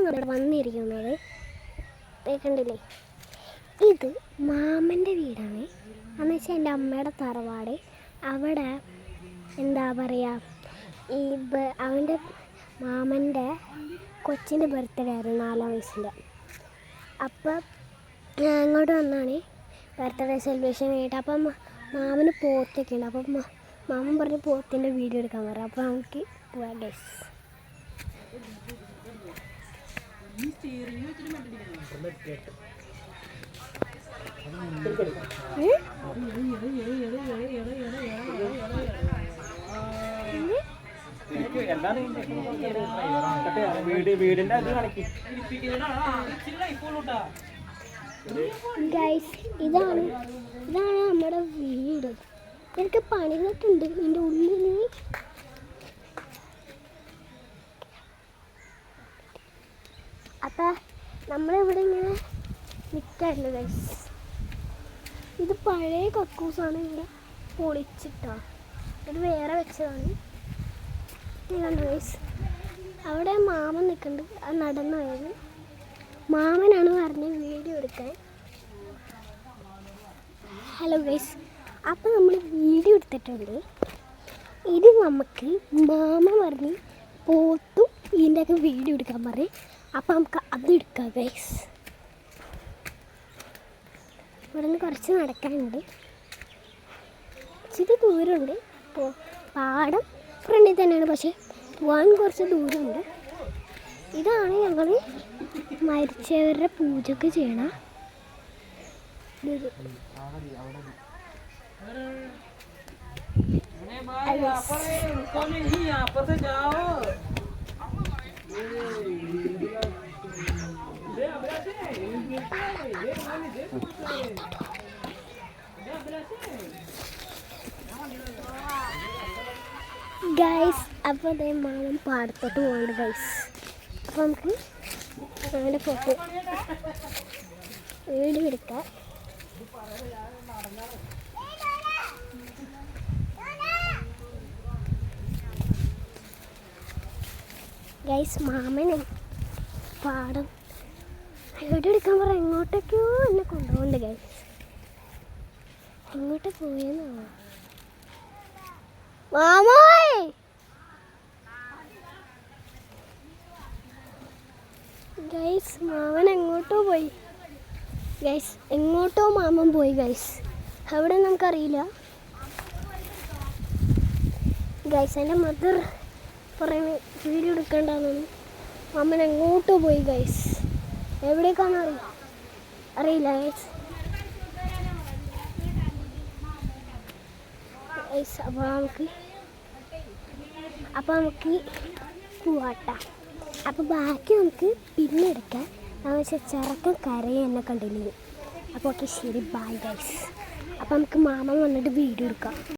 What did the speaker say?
നമ്മൾ വന്നിരിക്കുന്നത് കണ്ടില്ലേ, ഇത് മാമൻ്റെ വീടാണ്. എന്ന് വെച്ചാൽ എൻ്റെ അമ്മയുടെ തറവാട്. അവിടെ എന്താ പറയുക, അവൻ്റെ മാമൻ്റെ കൊച്ചിൻ്റെ ബർത്ത്ഡേ ആയിരുന്നു, 4 വയസ്സിൻ്റെ. അപ്പം അങ്ങോട്ട് വന്നാണ് ബർത്ത്ഡേ സെലിബ്രേഷൻ ആയിട്ട്. അപ്പം മാമന് പോത്തൊക്കെ ഉണ്ട്. അപ്പം മാമൻ പറഞ്ഞ് പോത്തിൻ്റെ വീഡിയോ എടുക്കാൻ പറയാം. അപ്പോൾ നമുക്ക് പോവാം ഗൈസ്. ഗൈസ് ഇതാണ് നമ്മുടെ വീട്. എനിക്ക് പണിതൊക്കെയുണ്ട് ഇതിൻ്റെ ഉള്ളിൽ. അപ്പം നമ്മളിവിടെ ഇങ്ങനെ നിൽക്കാറുണ്ട് ഗൈസ്. ഇത് പഴയ കക്കൂസാണ്, ഇവിടെ പൊളിച്ചിട്ടോ, ഇത് വേറെ വെച്ചതാണ്. കണ്ടു ഗൈസ്, അവിടെ മാമൻ നിൽക്കുന്നുണ്ട്. അത് നടന്നു പോയത് മാമനാണ് പറഞ്ഞ് വീഡിയോ എടുക്കാൻ. ഹലോ ഗൈസ്, അപ്പം നമ്മൾ വീഡിയോ എടുത്തിട്ടുണ്ട്. ഇത് നമുക്ക് മാമ പറഞ്ഞ് പോത്തും ഇതിൻ്റെയൊക്കെ വീഡിയോ എടുക്കാൻ പറയും. അപ്പം നമുക്ക് അത് എടുക്കാം ഗൈസ്. ഇവിടെ നിന്ന് കുറച്ച് നടക്കാനുണ്ട്, ഇച്ചിരി ദൂരമുണ്ട്. ഇപ്പോൾ പാടം ഫ്രണ്ടിൽ തന്നെയാണ്, പക്ഷേ പോകാൻ കുറച്ച് ദൂരമുണ്ട്. ഇതാണ് ഞങ്ങൾ മരിച്ചവരുടെ പൂജയൊക്കെ ചെയ്യണ ഇത്. ഗൈസ്, അപ്പോൾ അതേ മാമൻ പാടത്തോട്ട് പോകണ്ട ഗൈസ്. അപ്പോൾ നമുക്ക് അങ്ങനെ ഫോട്ടോ വീഡിയോ എടുക്കാം. ഗൈസ്, മാമന് പാടം വീഡിയോ എടുക്കാൻ പറ. എങ്ങോട്ടൊക്കെയോ എന്നെ കൊണ്ടുപോകുന്നുണ്ട് ഗൈസ്. എങ്ങോട്ട് പോയെന്നോ മാമോയ്. ഗൈസ്, മാമൻ എങ്ങോട്ടോ പോയി ഗൈസ്. എങ്ങോട്ടോ മാമൻ പോയി ഗൈസ്. അവിടെ നമുക്കറിയില്ല ഗൈസ്. എൻ്റെ മദർ പറയുന്നത് വീഡിയോ എടുക്കണ്ടെന്നു. മാമൻ എങ്ങോട്ടോ പോയി ഗൈസ്. എവിടേക്കാണെന്ന് അറിയില്ല ഗൈസ്. അപ്പോൾ നമുക്ക് പോവാട്ട. അപ്പോൾ ബാക്കി നമുക്ക് പിന്നെ എടുക്കാം. എന്ന് വെച്ചാൽ ചെറുക്കൻ കരയെ എന്നെ കണ്ടില്ലേ. അപ്പോൾ ഓക്കെ, ശരി, ബൈ ഗൈസ്. അപ്പോൾ നമുക്ക് മാമൻ വന്നിട്ട് വീഡിയോ എടുക്കാം.